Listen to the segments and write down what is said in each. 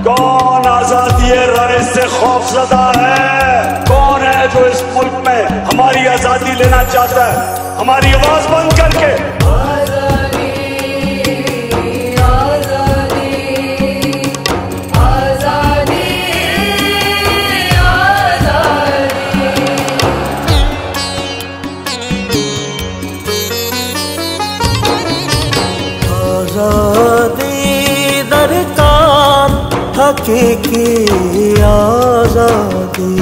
कौन आजादी राय से खौफजदा है? कौन है जो इस मुल्क में हमारी आजादी लेना चाहता है, हमारी आवाज बंद करके? आजादी दरकार, हकीकी आजादी,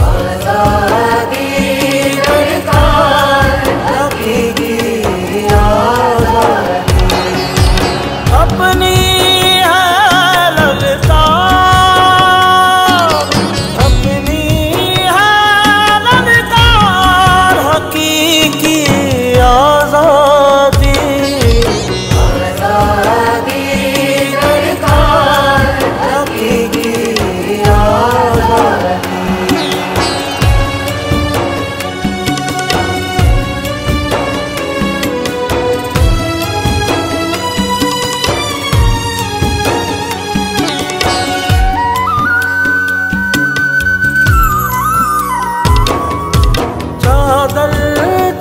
आजादी दरकार, हकीकी आजादी। अपनी है ललकार, अपनी है ललकार, हकीकी आजादी,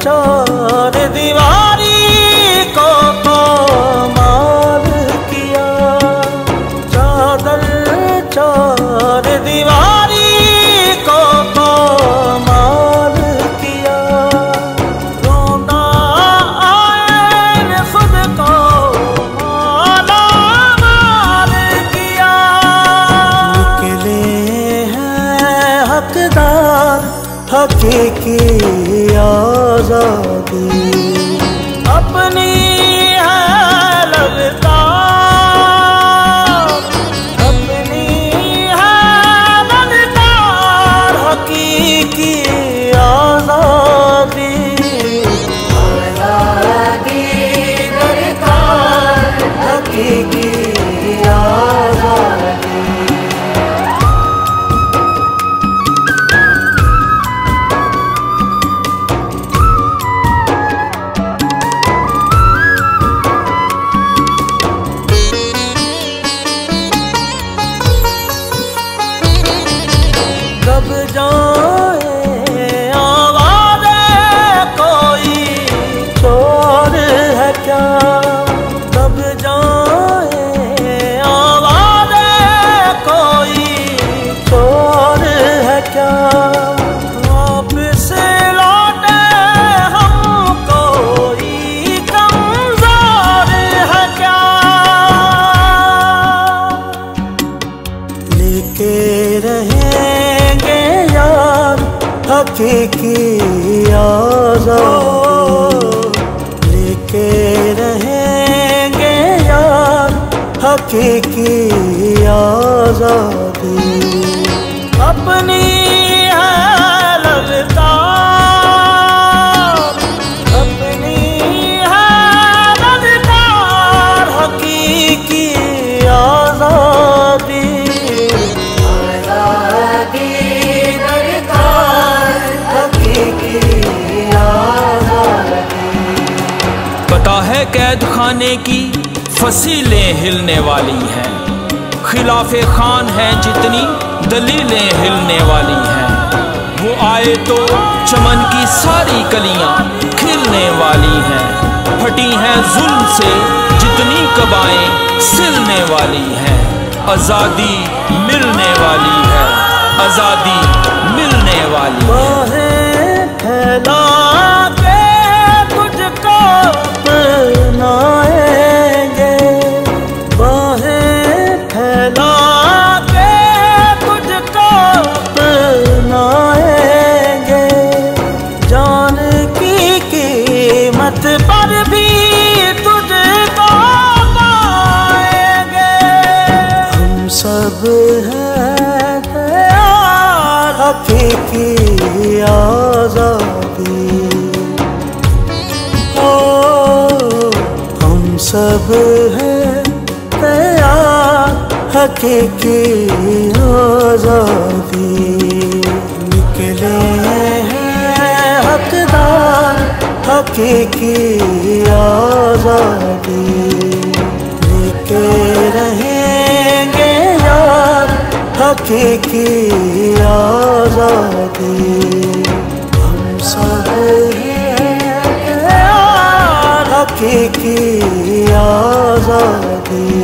चार दीवारी को पामाल किया, चादर चार दीवारी को पामाल किया। रोंदा आए ने खुद को माला माल किया। निकले हैं हकदार, हकीकी आजादी, अपनी है ललकार, अपनी है ललकार, हकीकी आजादी, आजादी दरकार, हकीकी आजादी। दब जाए आवाज़े कोई चोर है क्या, दब जाए आवाज़े कोई चोर है क्या। वापस लौटे हम कोई कमज़ोर है क्या। लेके रहेंगे यार हकीकी आजादी, लेके रहेंगे यार हकीकी आजादी। अपनी है ललकार, अपनी है ललकार, हकीकी आजादी, आजादी दरकार, हकीकी आजादी। पता है कैद खाने की फसीलें हिलने वाली हैं, खिलाफे खान है जितनी दलीलें हिलने वाली हैं। वो आए तो चमन की सारी कलियां खिलने वाली हैं, फटी हैं जुल्म से जितनी कबाएं सिलने वाली हैं। आज़ादी मिलने वाली है, आज़ादी मिलने वाली है। फैला के तुझको अपनाएंगे, बाहें फैला के तुझको अपनाएंगे। जान की कीमत पर भी तुझको पाएंगे। हम सब हैं तैयार हकीकी आजादी, हम सब हैं तैयार हकीकी आजादी। निकले हैं हकदार हकीकी आजादी, लेके रहेंगे हकीकी आजादी। हम सब हैं हकीकी आजादी।